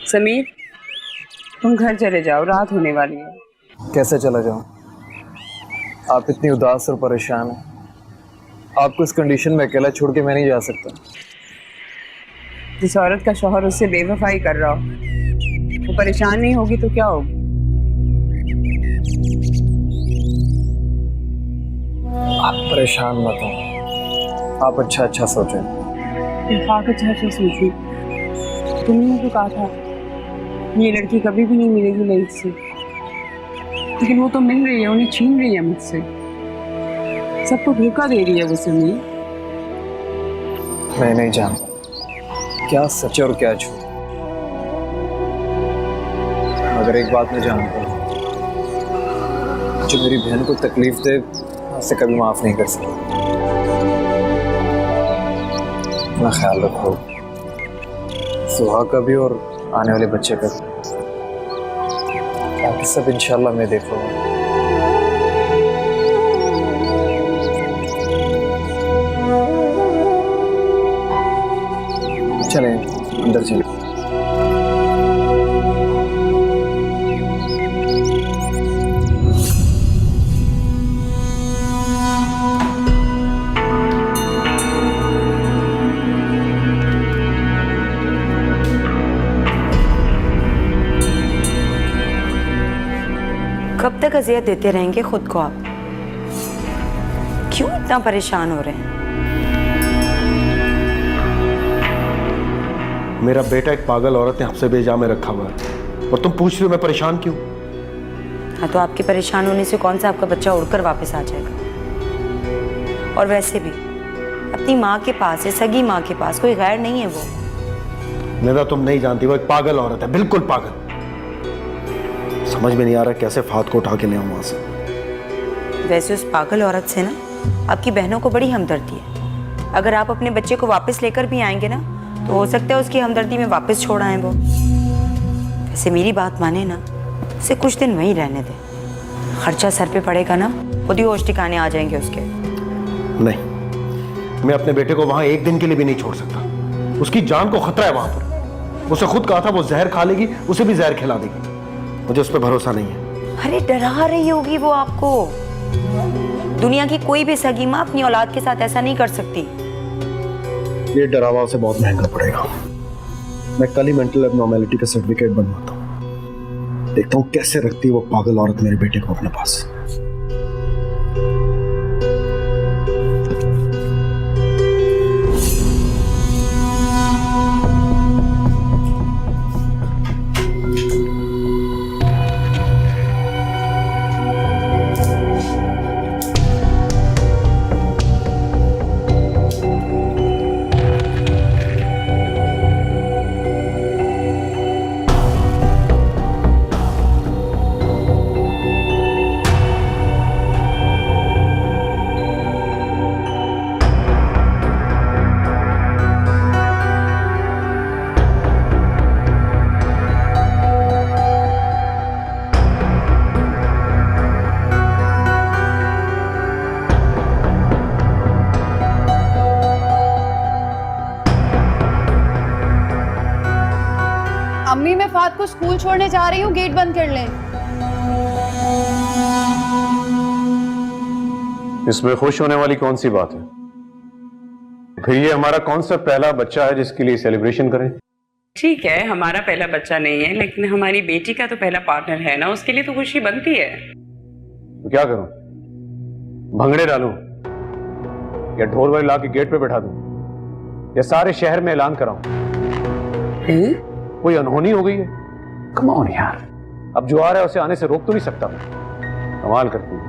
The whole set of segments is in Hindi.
समीर, तुम घर चले जाओ, रात होने वाली है। कैसे चला जाऊं? आप इतनी उदास और परेशान हैं। आपको इस कंडीशन में अकेला छोड़ के मैं नहीं जा सकता। जिस औरत का शौहर उससे बेवफाई कर रहा हो, वो परेशान नहीं होगी तो क्या होगी? आप परेशान मत हो, आप अच्छा अच्छा सोचें। अच्छा अच्छा सोची। तुमने तो कहा था ये लड़की कभी भी नहीं मिलेगी ललित से, लेकिन वो तो मिल रही है, उन्हें छीन रही है मुझसे। सबको धोखा दे रही है वो समीर। मैं नहीं जानता क्या सच और क्या झूठ, मगर एक बात मैं जानता हूँ, जो मेरी बहन को तकलीफ दे उसे कभी माफ नहीं कर सकता। अपना ख्याल रखो, सुहा का भी और आने वाले बच्चे का भी। बाकी सब इंशाल्लाह मैं देख लूंगा। चलें अंदर चलें। कब तक अजियत देते रहेंगे खुद को आप? क्यों इतना परेशान हो रहे हैं? मेरा बेटा एक पागल औरत ने हफ्से बेजा में रखा हुआ है और तुम पूछ रहे हो मैं परेशान क्यों? हाँ, तो आपके परेशान होने से कौन सा आपका बच्चा उड़कर वापस आ जाएगा? और वैसे भी अपनी माँ के पास है, सगी माँ के पास, कोई गैर नहीं है वो। निदा, तुम नहीं जानती, वो एक पागल औरत है, बिल्कुल पागल। समझ में नहीं आ रहा कैसे फात को उठा के ले आऊं वहां से। वैसे उस पागल औरत से ना आपकी बहनों को बड़ी हमदर्दी है। अगर आप अपने बच्चे को वापस लेकर भी आएंगे ना, तो हो सकता है उसकी हमदर्दी में वापस छोड़ आए वो। वैसे मेरी बात माने ना, उसे कुछ दिन वहीं रहने दे। खर्चा सर पे पड़ेगा ना, खुद ही होश ठिकाने आ जाएंगे उसके। नहीं, मैं अपने बेटे को वहां एक दिन के लिए भी नहीं छोड़ सकता। उसकी जान को खतरा है वहां पर। उसे खुद कहा था वो जहर खा लेगी, उसे भी जहर खिला देगी। मुझे उस पर भरोसा नहीं है। अरे डरा रही होगी वो आपको। दुनिया की कोई भी सगी माँ अपनी औलाद के साथ ऐसा नहीं कर सकती। ये डरावा उसे बहुत महंगा पड़ेगा। मैं कल ही मेंटल एबनॉर्मेलिटी का सर्टिफिकेट बनवाता हूँ। देखता हूँ कैसे रखती है वो पागल औरत मेरे बेटे को अपने पास। अम्मी, मैं फात को स्कूल छोड़ने जा रही हूँ, गेट बंद कर लें। इसमें खुश होने वाली कौन सी बात है? फिर ये हमारा कौन सा पहला बच्चा है जिसके लिए सेलिब्रेशन करें? ठीक है, हमारा पहला बच्चा नहीं है, लेकिन हमारी बेटी का तो पहला पार्टनर है ना, उसके लिए तो खुशी बनती है। तो क्या करूं? भंगड़े डालूं या ढोल वाले ला के गेट पे बैठा दूं या सारे शहर में ऐलान कराऊं? कोई अनहोनी हो गई है? कम ऑन यार, अब जो आ रहा है उसे आने से रोक तो नहीं सकता मैं। कमाल करती हूं।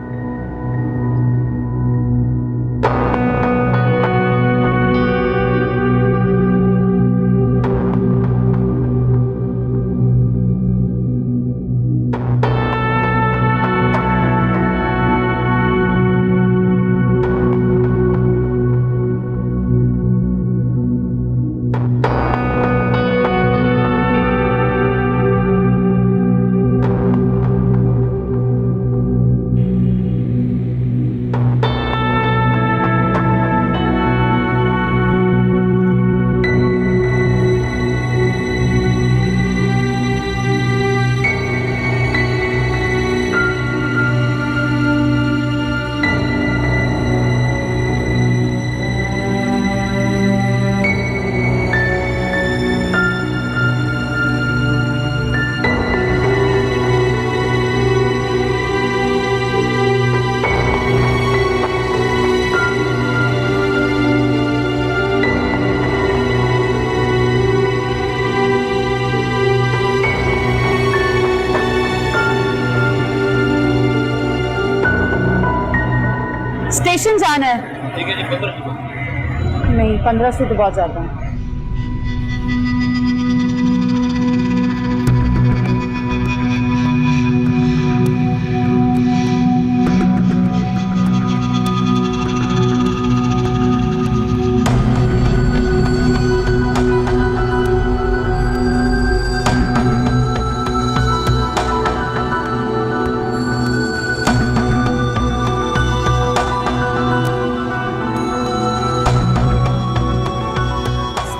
स्टेशन जाना है। नहीं, 15 से तो बहुत ज्यादा है।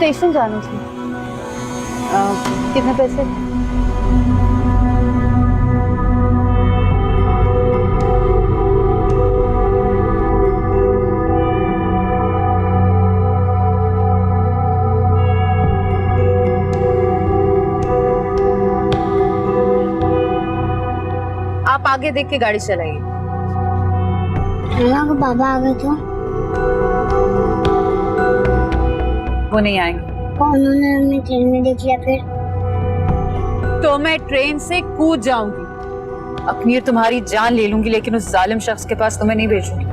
स्टेशन जाना चाहिए। कितने पैसे? आप आगे देख के गाड़ी चलाइए। अगर बाबा आ गए तो वो नहीं आएंगे। उन्होंने हमें ट्रेन में देख लिया फिर? तो मैं ट्रेन से कूद जाऊंगी, अपनी और तुम्हारी जान ले लूंगी, लेकिन उस जालिम शख्स के पास तुम्हें नहीं भेजूंगी।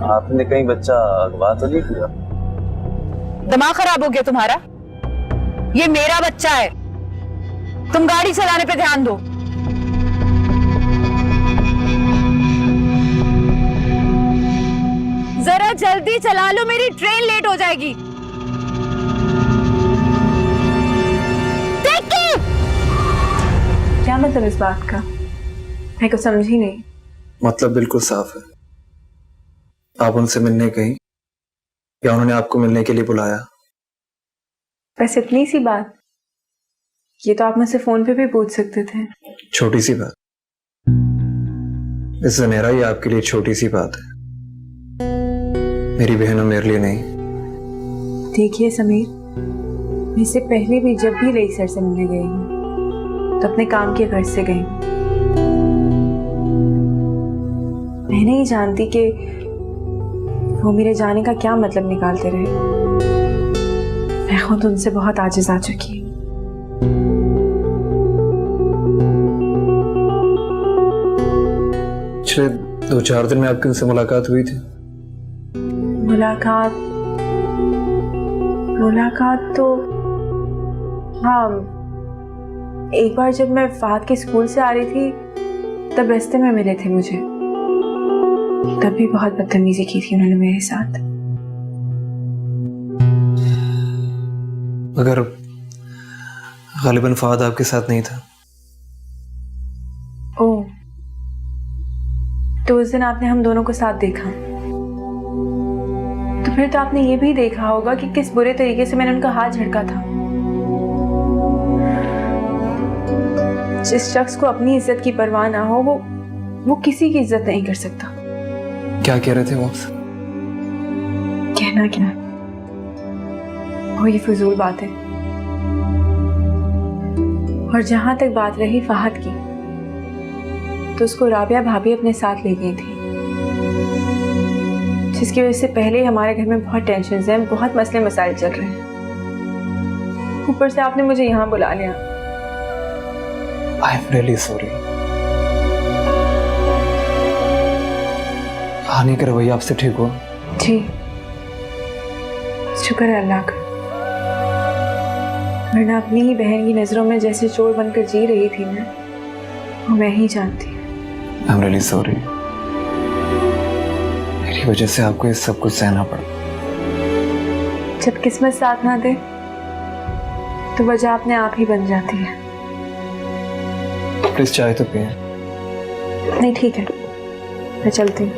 आपने कहीं बच्चा अगवा तो नहीं किया? दिमाग खराब हो गया तुम्हारा? ये मेरा बच्चा है, तुम गाड़ी चलाने पे ध्यान दो। जरा जल्दी चला लो, मेरी ट्रेन लेट हो जाएगी। क्या मतलब इस बात का? मैं कुछ समझी नहीं। मतलब बिल्कुल साफ है। आप उनसे मिलने गई या उन्होंने आपको मिलने के लिए बुलाया? बस इतनी सी बात। ये तो आप मुझसे फोन पे भी पूछ सकते थे। छोटी सी बात। इस ज़नेरा ये आपके लिए छोटी सी बात है, मेरी बहनों मेरे लिए नहीं। देखिए समीर, मैं इससे पहले भी जब भी रई सर से मिलने गई हूँ तो अपने काम के घर से गई। मैं नहीं जानती कि वो मेरे जाने का क्या मतलब निकालते रहे। मैं खुद उनसे बहुत आजिज आ चुकी हूँ। पिछले 2-4 दिन में आपकी उनसे मुलाकात हुई थी? मुलाकात तो हाँ, एक बार जब मैं फहद के स्कूल से आ रही थी तब रास्ते में मिले थे मुझे। तब भी बहुत बदतमीजी की थी उन्होंने मेरे साथ। मगर गालिबन फहद आपके साथ नहीं था। ओह, तो उस दिन आपने हम दोनों को साथ देखा, तो फिर तो आपने ये भी देखा होगा कि किस बुरे तरीके से मैंने उनका हाथ झटका था। जिस शख्स को अपनी इज्जत की परवाह ना हो वो किसी की इज्जत नहीं कर सकता। क्या कह रहे थे वो आपसे? कहना क्या, वो ये फजूल बात है। और जहां तक बात रही फहद की, तो उसको राबिया भाभी अपने साथ ले गई थी, जिसकी वजह से पहले ही हमारे घर में बहुत टेंशन हैं, बहुत मसले मसाइल चल रहे हैं। ऊपर से आपने मुझे यहाँ बुला लिया। I am really sorry. आने का रवैया आपसे ठीक हो? जी, शुक्र है अल्लाह का। वरना अपनी ही बहन की नजरों में जैसे चोर बनकर जी रही थी मैं, वो मैं ही जानती। I am really sorry. मेरी वजह से आपको ये सब कुछ सहना पड़ा। जब किस्मत साथ ना दे तो वजह अपने आप ही बन जाती है। प्लीज चाय तो पिए। नहीं ठीक है, मैं चलती हूँ।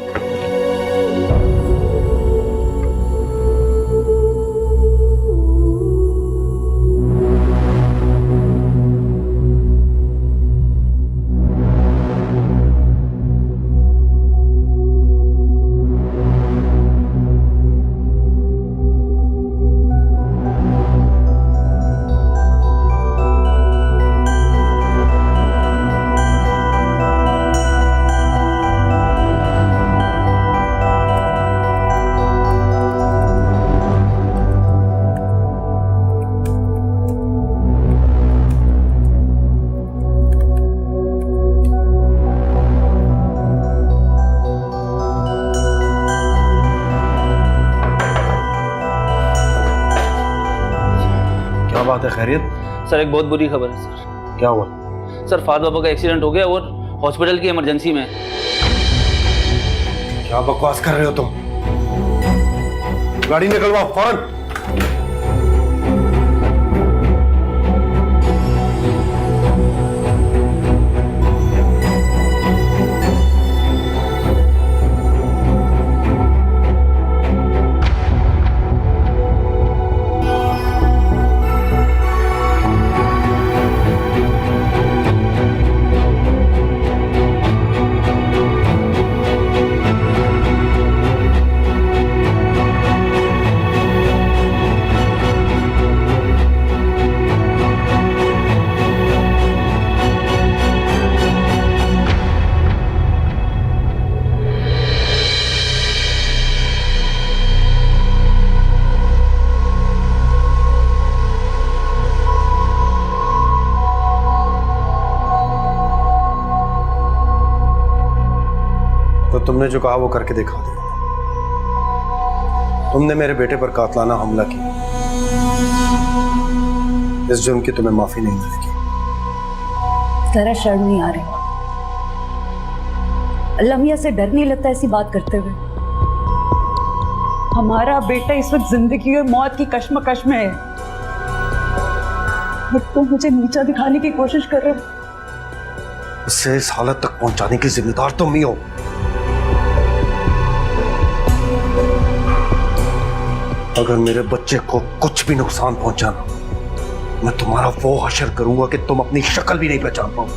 है, खैरियत? सर एक बहुत बुरी खबर है सर। क्या हुआ? सर फाद बाबा का एक्सीडेंट हो गया और हॉस्पिटल की इमरजेंसी में। क्या बकवास कर रहे हो तुम? गाड़ी निकलवाओ फौरन। तो तुमने जो कहा वो करके दिखा दिया। तुमने मेरे बेटे पर कातलाना हमला किया। इस जुर्म की तुम्हें माफी नहीं मिलेगी। जरा शर्म नहीं आ रही? लमिया से डर नहीं लगता ऐसी बात करते हुए? हमारा बेटा इस वक्त जिंदगी और मौत की कश्मकश में है और तुम मुझे नीचा दिखाने की कोशिश कर रहे हो। उसे इस हालत तक पहुंचाने की जिम्मेदार तुम ही हो। अगर मेरे बच्चे को कुछ भी नुकसान पहुंचाना, मैं तुम्हारा वो हशर करूंगा कि तुम अपनी शक्ल भी नहीं पहचान पाओ।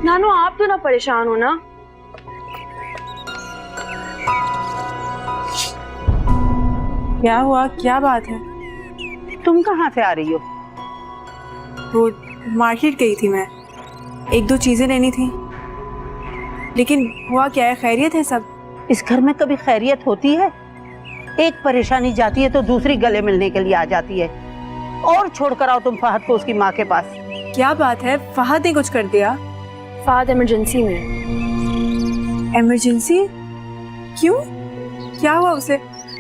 नानू आप तो ना परेशान हो ना। क्या हुआ, क्या बात है? तुम कहाँ से आ रही हो? वो मार्केट गई थी मैं, एक दो चीजें लेनी थी। लेकिन हुआ क्या है, खैरियत है सब? इस घर में कभी खैरियत होती है? एक परेशानी जाती है तो दूसरी गले मिलने के लिए आ जाती है। और छोड़कर आओ तुम फहद को उसकी माँ के पास। क्या बात है, फहद ने कुछ कर दिया? फाद इमरजेंसी में। इमरजेंसी? क्यों, क्या हुआ उसे?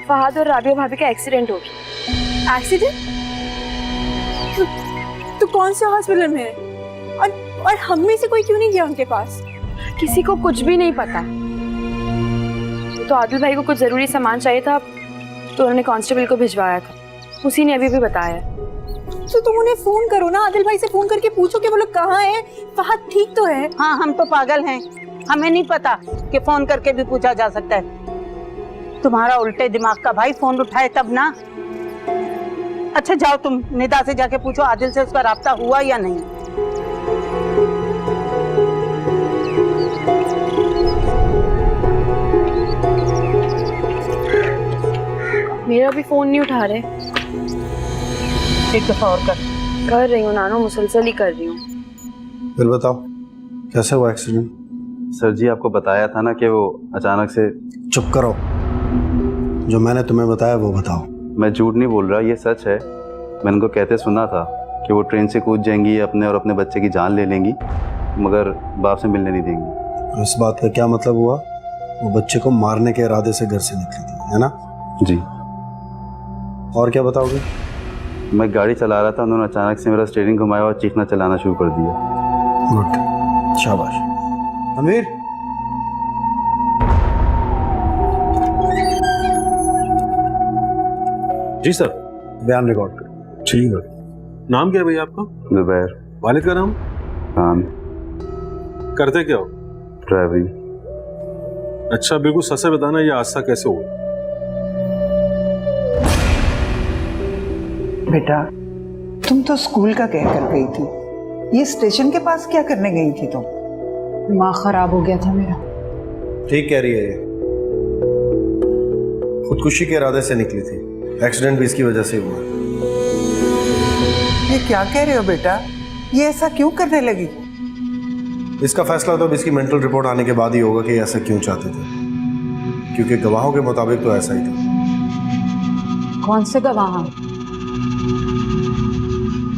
फहद और राबिया भाभी का एक्सीडेंट हो गया। एक्सीडेंट? तो कौन से हॉस्पिटल में है? और हम में से कोई क्यों नहीं गया उनके पास? किसी को कुछ भी नहीं पता। तो आदिल भाई को कुछ जरूरी सामान चाहिए था तो उन्होंने कांस्टेबल को भिजवाया था, उसी ने अभी भी बताया। तो तुम उन्हें फोन करो ना, आदिल भाई से फोन करके पूछो कि वो लोग कहाँ हैं, फहद ठीक तो है? हाँ हम तो पागल हैं, हमें नहीं पता कि फोन करके भी पूछा जा सकता है। तुम्हारा उल्टे दिमाग का भाई फोन उठाए तब ना। अच्छा जाओ तुम निदा से जाके पूछो आदिल से उसका राब्ता हुआ या नहीं। मेरा भी फोन नहीं उठा रहे। एक दफा और कर रही हूँ नानो, मुसलसल ही कर रही हूँ। फिर बताओ कैसे हुआ एक्सीडेंट? सर जी आपको बताया था ना कि वो अचानक से। चुप करो, जो मैंने तुम्हें बताया वो बताओ। मैं झूठ नहीं बोल रहा, ये सच है। मैंने उनको कहते सुना था कि वो ट्रेन से कूद जाएंगी, अपने और अपने बच्चे की जान ले लेंगी, मगर बाप से मिलने नहीं देंगी। इस बात का क्या मतलब हुआ? वो बच्चे को मारने के इरादे से घर से निकली थी, है ना? जी। और क्या बताओगे? मैं गाड़ी चला रहा था, उन्होंने अचानक से मेरा स्टीयरिंग घुमाया और चीखना चलाना शुरू कर दिया। गुड, शाबाश। अमीर, जी सर। बयान रिकॉर्ड करो। ठीक है। नाम क्या है भैया आपका? जुबैर। वालिद का नाम? खान। करते क्या हो? ड्राइविंग। अच्छा बिल्कुल सच से बताना, ये हादसा कैसे हुआ? बेटा तुम तो स्कूल का कहकर गई थी, ये स्टेशन के पास क्या करने गई थी तुम? दिमाग खराब हो गया था मेरा। ठीक कह रही है ये, खुदकुशी के इरादे से निकली थी, एक्सीडेंट भी इसकी वजह से हुआ। ये क्या कह रहे हो बेटा? ये ऐसा क्यों करने लगी? इसका फैसला तो अब इसकी मेंटल रिपोर्ट आने के बाद ही होगा कि ऐसा क्यों चाहते थे, क्योंकि गवाहों के मुताबिक तो ऐसा ही था। कौन से गवाह?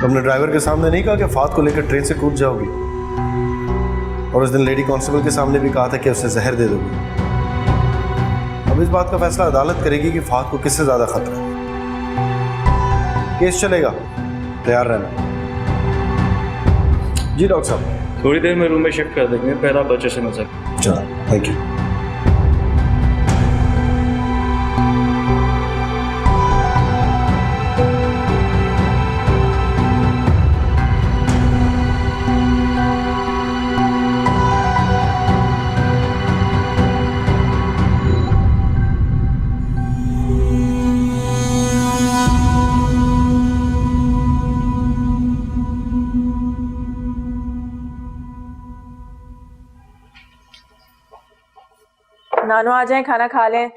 तुमने ड्राइवर के सामने नहीं कहा कि फात को लेकर ट्रेन से कूद जाओगी, और उस दिन लेडी कांस्टेबल के सामने भी कहा था कि उसे जहर दे दोगी। अब इस बात का फैसला अदालत करेगी कि फात को किससे ज्यादा खतरा है। केस चलेगा, तैयार रहना। जी डॉक्टर साहब, थोड़ी देर में रूम में शिफ्ट कर देंगे, पहला बच्चे से मिल सकते। चलो, थैंक यू। नानू आ जाएं, खाना खा लें,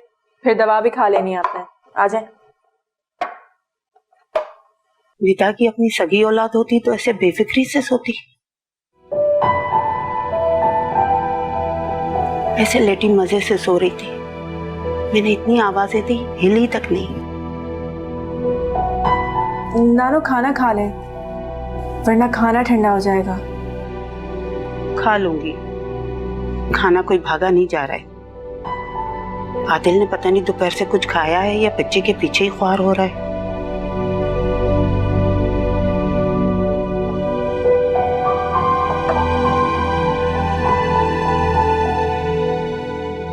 फिर दवा भी खा लेनी है आपने। आ जाएं। विदा की अपनी सगी औलाद होती तो ऐसे बेफिक्री से सोती। ऐसे लेटी मजे से सो रही थी, मैंने इतनी आवाजें दी, हिली तक नहीं। नानू खाना खा लें, वरना खाना ठंडा हो जाएगा। खा लूंगी, खाना कोई भागा नहीं जा रहा है। आदिल ने पता नहीं दोपहर से कुछ खाया है या बच्चे के पीछे ही ख्वार हो रहा है।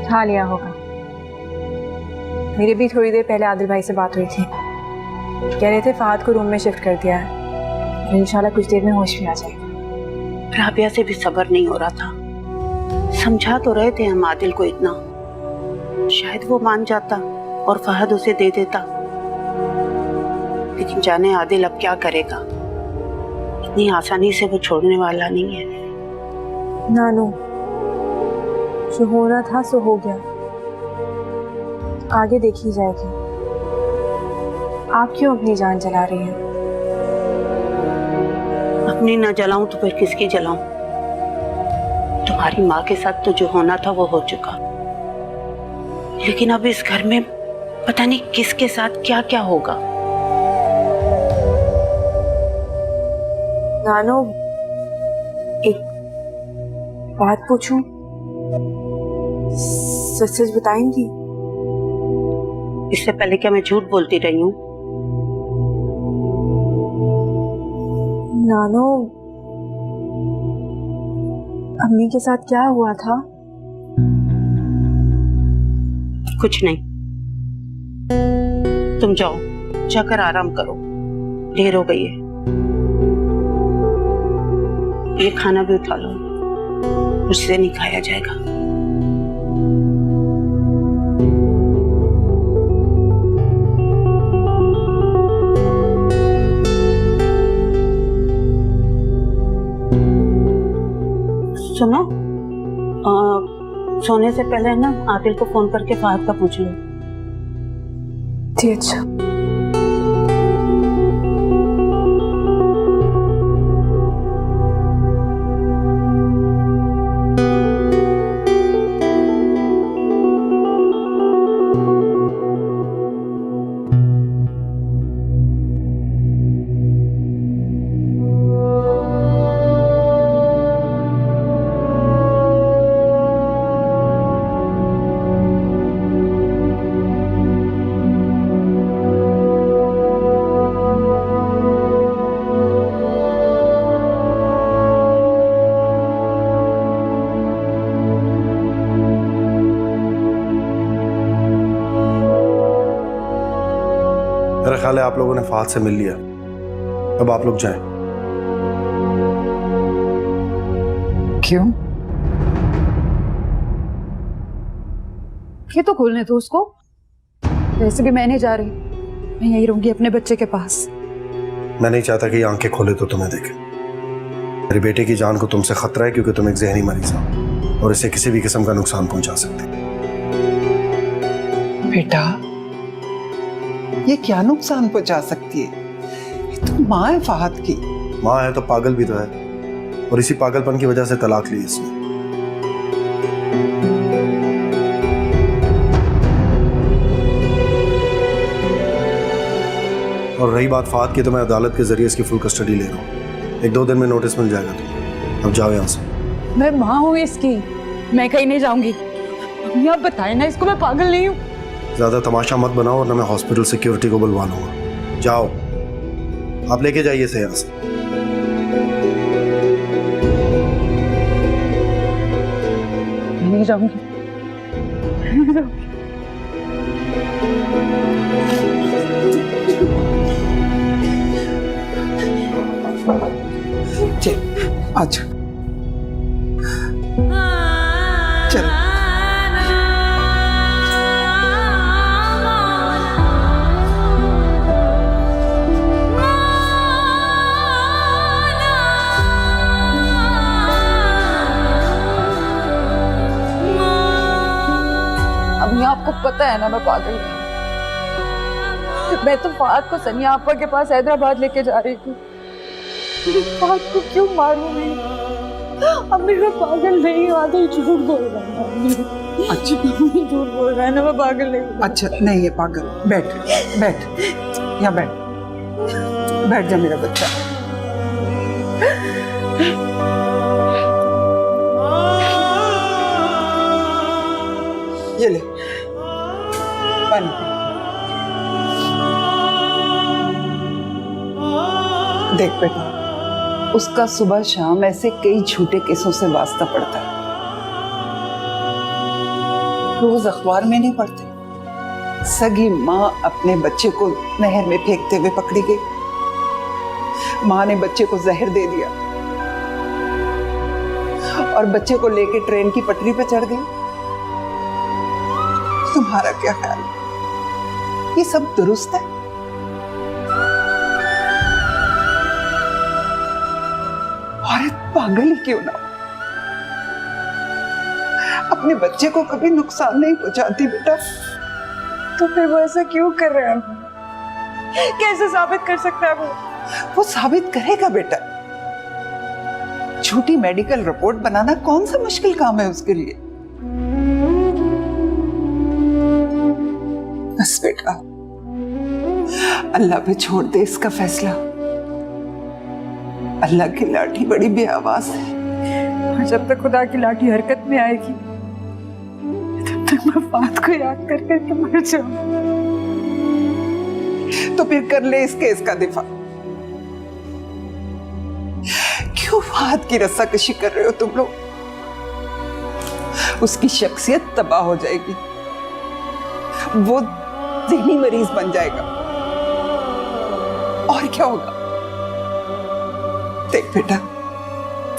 खा लिया होगा। मेरी भी थोड़ी देर पहले आदिल भाई से बात हुई थी, कह रहे थे फहद को रूम में शिफ्ट कर दिया है, इंशाल्लाह कुछ देर में होश में आ जाएगा। राबिया से भी सब्र नहीं हो रहा था, समझा तो रहे थे हम आदिल को इतना, शायद वो मान जाता और फहद उसे दे देता, लेकिन जाने आदिल अब क्या करेगा। इतनी आसानी से वो छोड़ने वाला नहीं है। नानू, जो होना था सो हो गया, आगे देखी जाएगी। आप क्यों अपनी जान जला रही हैं? अपनी ना जलाऊं तो फिर किसकी जलाऊं? तुम्हारी माँ के साथ तो जो होना था वो हो चुका, लेकिन अब इस घर में पता नहीं किसके साथ क्या क्या होगा। नानो, एक बात पूछूं? सच सच बताएंगी? इससे पहले क्या मैं झूठ बोलती रही हूँ? नानो, अम्मी के साथ क्या हुआ था? कुछ नहीं, तुम जाओ, जाकर आराम करो, देर हो गई है। ये खाना भी उठा लो, मुझसे नहीं खाया जाएगा। सुनो, सोने से पहले ना आदिल को फोन करके फहद का पूछ लो। जी अच्छा। मेरा ख्याल है आप लोगों ने फहद से मिल लिया, अब आप लोग जाएं। क्यों? ये तो खोलने दो उसको, वैसे भी मैं नहीं जा रही, मैं यहीं रहूंगी अपने बच्चे के पास। मैं नहीं चाहता कि ये आंखें खोले तो तुम्हें देखे। मेरे बेटे की जान को तुमसे खतरा है, क्योंकि तुम एक जहनी मरीज हो। और इसे किसी भी किस्म का नुकसान पहुंचा सकते हैं। बेटा, ये क्या नुकसान पहुंचा सकती है? ये तो माँ है फहद की। माँ है तो पागल भी तो है, और इसी पागलपन की वजह से तलाक ली इसने। और रही बात फहद की, तो मैं अदालत के जरिए इसकी फुल कस्टडी ले रहा हूँ। 1-2 दिन में नोटिस मिल जाएगा तुम्हें। अब जाओ यहाँ से। मैं माँ हूँ इसकी, मैं कहीं नहीं जाऊंगी। अम्मी आप बताए ना इसको, मैं पागल नहीं हूँ। ज्यादा तमाशा मत बनाओ वरना मैं हॉस्पिटल सिक्योरिटी को बुलवा लूंगा। जाओ, आप लेके जाइए इसे यहाँ से। नहीं जाऊंगी। चल आजा, चल। अम्मी आपको पता है ना मैं पागल हूँ। मैं तो फहद को सनिया आपा के पास हैदराबाद लेके जा रही थी। फहद को क्यों मारूं मैं? अम्मी मैं पागल नहीं हूँ, आधा झूठ बोल रहा है अम्मी। अच्छा झूठ बोल रहा है ना, मैं पागल नहीं हूँ। अच्छा नहीं है पागल। बैठ बैठ, यहाँ बैठ, बैठ जा मेरा बच्चा। ये ले पानी पी। देख बेटा, उसका सुबह शाम ऐसे कई झूठे केसों से वास्ता पड़ता है। रोज अखबार में नहीं पढ़ते, सगी माँ अपने बच्चे को नहर में फेंकते हुए पकड़ी गई। माँ ने बच्चे को जहर दे दिया और बच्चे को लेके ट्रेन की पटरी पे चढ़ गई। तुम्हारा क्या ख्याल है? ये सब दुरुस्त है? औरत पागल ही क्यों ना हो, अपने बच्चे को कभी नुकसान नहीं पहुंचाती बेटा। तो फिर वो ऐसा क्यों कर रहा है? कैसे साबित कर सकता है वो साबित करेगा बेटा। झूठी मेडिकल रिपोर्ट बनाना कौन सा मुश्किल काम है उसके लिए। बस बेटा, अल्लाह पे छोड़ दे इसका फैसला। अल्लाह की लाठी बड़ी बेआवाज है, और जब तक खुदा की लाठी हरकत में आएगी तब तक मैं बात को याद कर करके मर जाऊं। तो फिर कर ले इस केस का दिफा। क्यों फहद की रस्साकशी कर रहे हो तुम लोग? उसकी शख्सियत तबाह हो जाएगी, वो ज़हनी मरीज बन जाएगा। और क्या होगा? देख बेटा,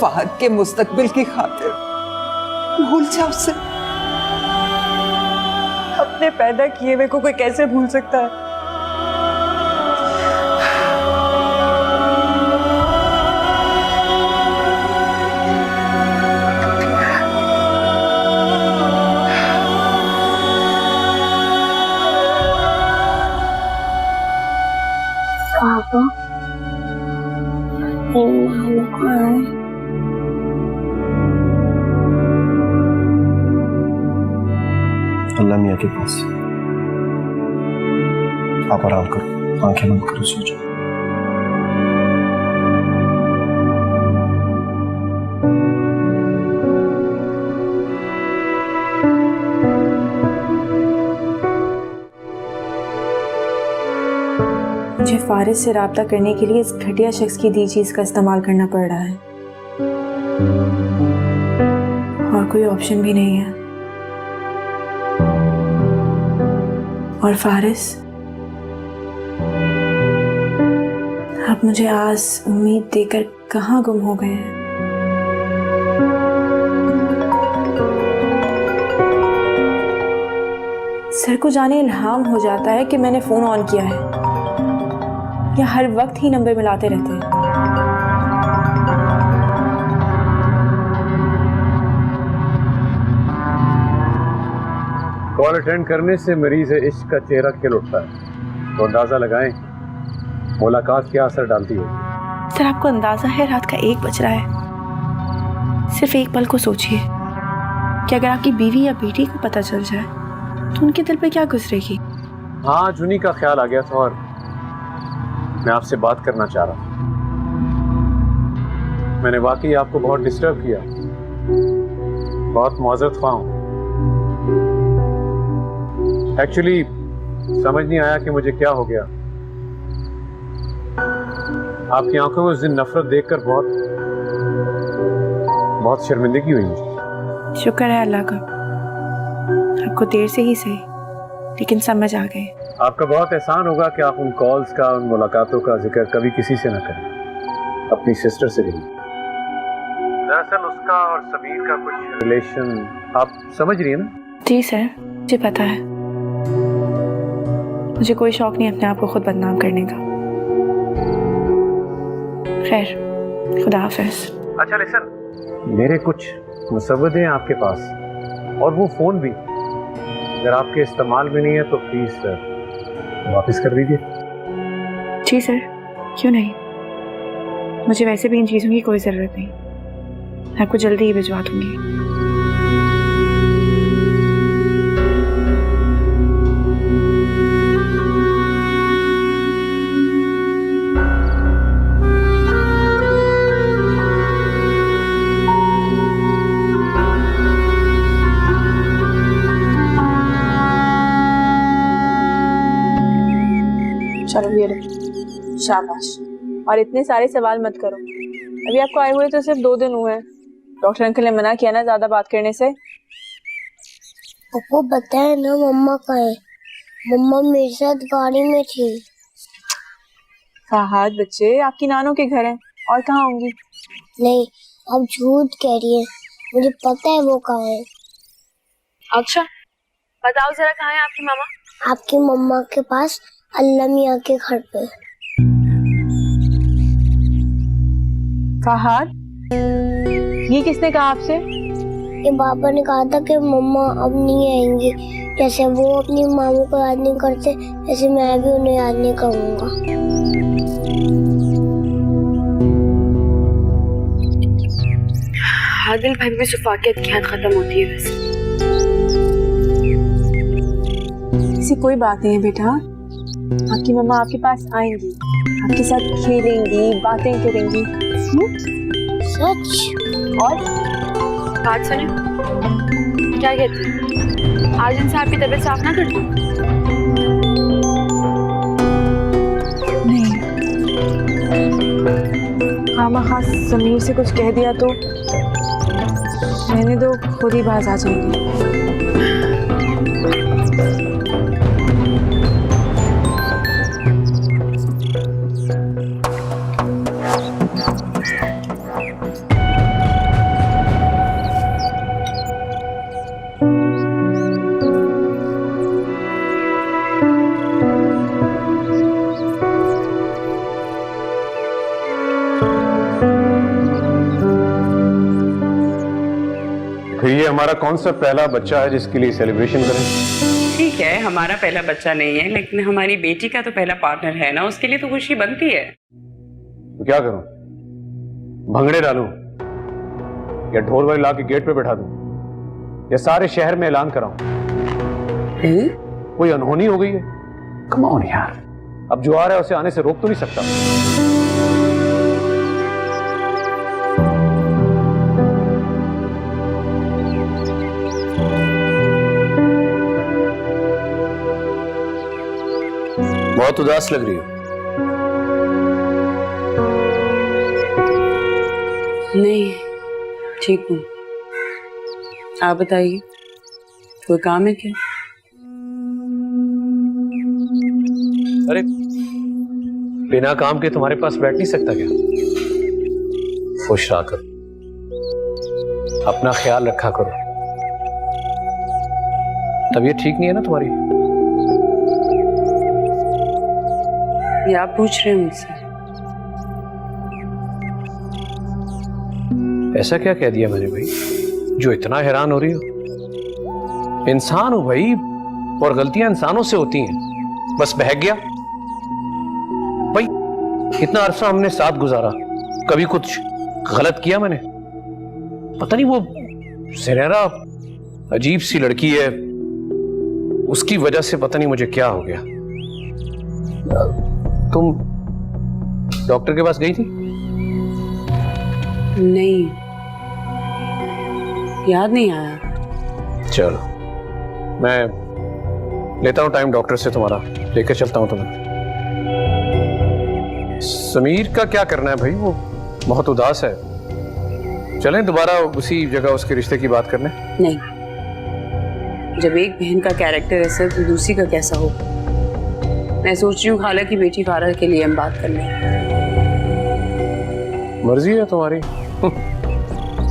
फहद के मुस्तकबिल की खातिर भूल जा उसे। अपने पैदा किए हुए को कोई कैसे भूल सकता है? पापा, अल्लाह मियाँ के पास। आप आराम करो, आंखें बंद करो, सो जाओ। मुझे फारिस से राब्ता करने के लिए इस घटिया शख्स की दी चीज का इस्तेमाल करना पड़ रहा है, और कोई ऑप्शन भी नहीं है। और फारिस, आप मुझे आस उम्मीद देकर कहाँ गुम हो गए हैं? सर को जाने इल्हाम हो जाता है कि मैंने फोन ऑन किया है, या हर वक्त ही नंबर मिलाते रहते हैं। कॉल अटेंड करने से मरीज इश्क का चेहरा खिल उठता है, तो अंदाजा लगाएं मुलाकात क्या असर डालती है। सर आपको अंदाजा है रात का 1 बज रहा है। सिर्फ एक पल को सोचिए कि अगर आपकी बीवी या बेटी को पता चल जाए तो उनके दिल पे क्या गुजरेगी। हाँ, आज उन्हीं का ख्याल आ गया था और मैं आपसे बात करना चाह रहा था। मैंने वाकई आपको बहुत डिस्टर्ब किया, बहुत मौजूद ख्वाह हूं। एक्चुअली समझ नहीं आया कि मुझे क्या हो गया। आपकी आंखों में उस दिन नफरत देखकर बहुत शर्मिंदगी हुई। शुक्र है अल्लाह का, आपको देर से ही सही लेकिन समझ आ गए। आपका बहुत एहसान होगा कि आप उन कॉल्स का, उन मुलाकातों का जिक्र कभी किसी से ना करें, अपनी सिस्टर से नहीं। दरअसल उसका और समीर का कुछ रिलेशन आप समझ रही है ना? जी सर, मुझे पता है। मुझे कोई शौक नहीं अपने आप को खुद बदनाम करने का। खैर, खुदा हाफिज। अच्छा लिसन, मेरे कुछ मुसव्वदे हैं आपके पास और वो फोन भी, अगर आपके इस्तेमाल में नहीं है तो प्लीज वापस कर दीजिए। जी सर, क्यों नहीं। मुझे वैसे भी इन चीज़ों की कोई ज़रूरत नहीं, मैं आपको जल्दी ही भिजवा दूंगी। चलो ये लो, शाबाश। और इतने सारे सवाल मत करो, अभी आपको आए हुए तो सिर्फ 2 दिन हुए हैं। डॉक्टर अंकल ने मना किया ना ज्यादा बात करने से। आपको पता है ना मम्मा कहाँ है? मम्मा मेरे साथ गाड़ी में थी। फहद बच्चे, आपकी नानों के घर हैं और कहाँ होंगी? नहीं, आप झूठ कह रही हैं, मुझे पता है वो कहाँ है। अच्छा बताओ जरा, कहाँ है आपकी मामा? आपकी मम्मा के पास, अल्लाह मियाँ के घर पे। फहद, ये किसने कहा आपसे? ये पापा ने कहा था कि मम्मा अब नहीं आएंगी। जैसे वो अपनी मामू को याद नहीं करते, ऐसे मैं भी उन्हें याद नहीं करूँगा। आदिल भाई में शफाकियत की हद खत्म होती है वैसे। ऐसी कोई बात नहीं है बेटा, आपकी मम्मा आपके पास आएंगी, आपके साथ खेलेंगी, बातें करेंगी। सच? और बात सुने, क्या कहते हैं, आज इनसे आपकी तबीयत साफ ना कर दूं? नहीं, खामा खास समीर से कुछ कह दिया तो मैंने तो खुद ही बाज आ जाएंगी। फिर ये हमारा कौन सा पहला बच्चा है जिसके लिए सेलिब्रेशन करें? ठीक है, हमारा पहला बच्चा नहीं है, लेकिन हमारी बेटी का तो पहला पार्टनर है ना, उसके लिए तो खुशी बनती है। तो क्या करूं? भंगड़े डालूं या ढोल वाली ला के गेट पे बैठा दूं या सारे शहर में ऐलान कराऊं? कोई अनहोनी हो गई है? कम ऑन यार, अब जो आ रहा है उसे आने से रोक तो नहीं सकता। बहुत उदास लग रही हो। नहीं, ठीक हूँ। आप बताइए, कोई काम है क्या? अरे बिना काम के तुम्हारे पास बैठ नहीं सकता क्या? खुश रहा करो, अपना ख्याल रखा करो। तबीयत ठीक नहीं है ना तुम्हारी? ये आप पूछ रहे हैं मुझसे? ऐसा क्या कह दिया मैंने भाई जो इतना हैरान हो रही हो? इंसान हूं भाई, और गलतियां इंसानों से होती हैं। बस बहक गया भाई, इतना अरसा हमने साथ गुजारा, कभी कुछ गलत किया मैंने? पता नहीं, वो ज़ुनैरा अजीब सी लड़की है, उसकी वजह से पता नहीं मुझे क्या हो गया। तुम डॉक्टर के पास गई थी? नहीं, याद नहीं आया। चलो मैं लेता हूँ टाइम डॉक्टर से, तुम्हारा लेकर चलता हूँ तुम्हें। समीर का क्या करना है भाई, वो बहुत उदास है। चलें दोबारा उसी जगह उसके रिश्ते की बात करने? नहीं, जब एक बहन का कैरेक्टर ऐसा तो दूसरी का कैसा हो। मैं सोच रही हूँ खाला की बेटी फारा के लिए हम बात कर लें। मर्जी है तुम्हारी।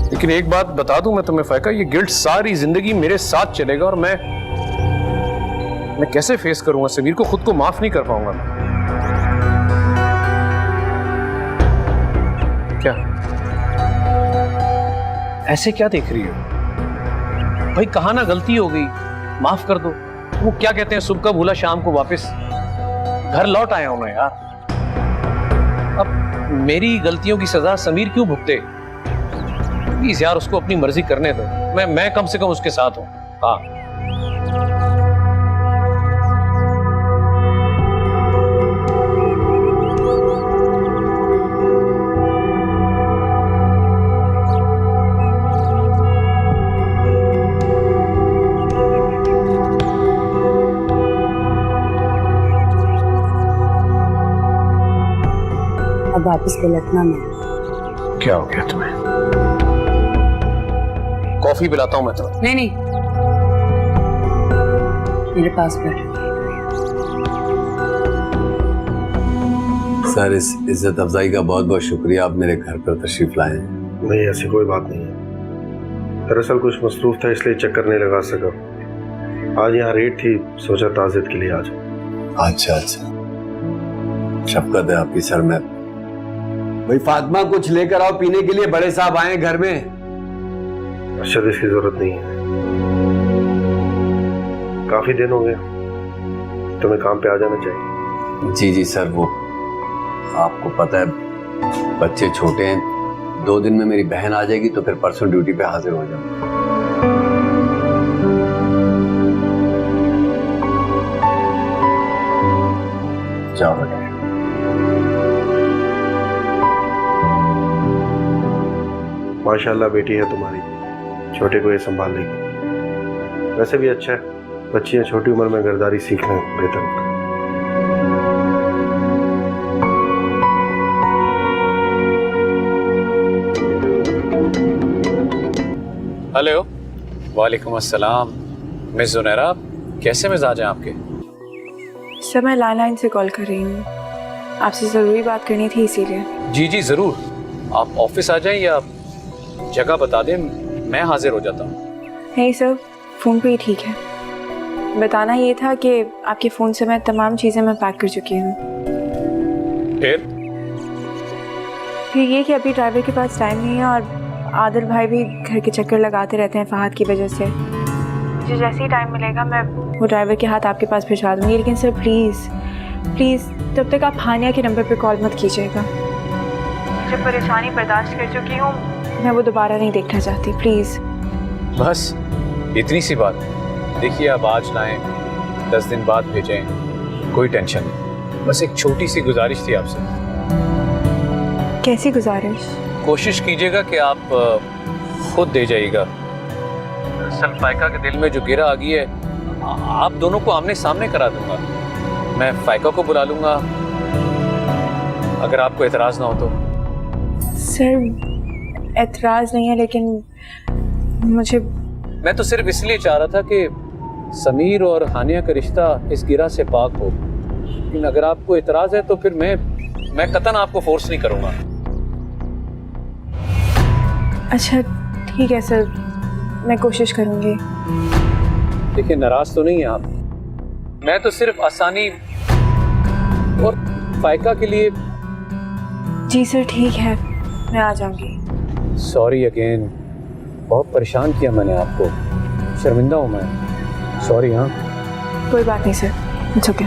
लेकिन एक बात बता दूं मैं तुम्हें फ़ायका, ये गिल्ट सारी जिंदगी मेरे साथ चलेगा और मैं कैसे फेस करूंगा समीर को? खुद को माफ नहीं कर पाऊंगा मैं। क्या ऐसे क्या देख रही हो भाई? कहा ना गलती हो गई, माफ कर दो। वो क्या कहते हैं, सुबह का भूला शाम को वापस घर लौट आया हूं मैं यार। अब मेरी गलतियों की सजा समीर क्यों भुगते? प्लीज यार उसको अपनी मर्जी करने दो, मैं कम से कम उसके साथ हूं। हाँ अब वापस पलटना नहीं। क्या हो गया तुम्हें? कॉफी पिलाता हूं मैं तुम्हें। नहीं नहीं, मेरे पास बैठ। सर, इस इज्जत अफजाई का बहुत बहुत शुक्रिया, आप मेरे घर पर तशरीफ लाए हैं। नहीं, ऐसी कोई बात नहीं है। दरअसल कुछ मसरूफ था इसलिए चक्कर नहीं लगा सका। आज यहाँ रेट थी, सोचा ताज़ियत के लिए आ जाऊं। अच्छा अच्छा, शफकत है आपकी सर। में भाई फातिमा कुछ लेकर आओ पीने के लिए, बड़े साहब आए हैं घर में। अच्छा, इसकी जरूरत नहीं है, काफी दिन हो गए, तुम्हें काम पे आ जाना चाहिए। जी जी सर, वो आपको पता है बच्चे छोटे हैं, 2 दिन में मेरी बहन आ जाएगी तो फिर परसों ड्यूटी पे हाजिर हो जाऊंगा। जाओ बेटा। माशाल्लाह बेटी है तुम्हारी, छोटे को ये संभाल लेगी। वैसे भी अच्छा है, बच्चियां छोटी उम्र में गर्दारी सीख लें, बेहतर होता है। हेलो, वालेकुम अस्सलाम। मिस ज़ुनैरा, कैसे मिजाज हैं आपके? सर मैं लाइन से कॉल कर रही हूँ, आपसे ज़रूरी बात करनी थी इसीलिए। जी जी ज़रूर, आप ऑफिस आ जाएं या जगह बता दें, मैं हाजिर हो जाता हूँ। नहीं सर, फ़ोन पे ही ठीक है। बताना ये था कि आपके फ़ोन से मैं तमाम चीज़ें मैं पैक कर चुकी हूँ। फिर ये कि अभी ड्राइवर के पास टाइम नहीं है और आदिल भाई भी घर के चक्कर लगाते रहते हैं फ़हद की वजह से। मुझे जैसे ही टाइम मिलेगा मैं वो ड्राइवर के हाथ आपके पास भिजवा दूँगी। लेकिन सर प्लीज़ प्लीज़ तब तक आप हानिया के नंबर पे कॉल मत कीजिएगा। जो परेशानी बर्दाश्त कर चुकी हूँ मैं वो दोबारा नहीं देखना चाहती, प्लीज़। बस इतनी सी बात। देखिए आप आज लाएं, 10 दिन बाद भेजें, कोई टेंशन नहीं। बस एक छोटी सी गुजारिश थी आपसे। कैसी गुजारिश? कोशिश कीजिएगा कि आप खुद दे जाइएगा। फ़ायका के दिल में जो गिरा आ गई है, आप दोनों को आमने सामने करा दूंगा। मैं फ़ायका को बुला लूंगा, अगर आपको एतराज़ ना हो तो। सर एतराज़ नहीं है, लेकिन मैं तो सिर्फ इसलिए चाह रहा था कि समीर और हानिया का रिश्ता इस गिरा से पाक हो। लेकिन अगर आपको एतराज़ है तो फिर मैं कतन आपको फोर्स नहीं करूंगा। अच्छा ठीक है सर, मैं कोशिश करूंगी। देखिए नाराज तो नहीं है आप, मैं तो सिर्फ आसानी और फ़ायका के लिए। जी सर ठीक है, मैं आ जाऊंगी। सॉरी अगेन, बहुत परेशान किया मैंने आपको, शर्मिंदा हूँ मैं। सॉरी। हाँ कोई बात नहीं सर, इट्स ओके।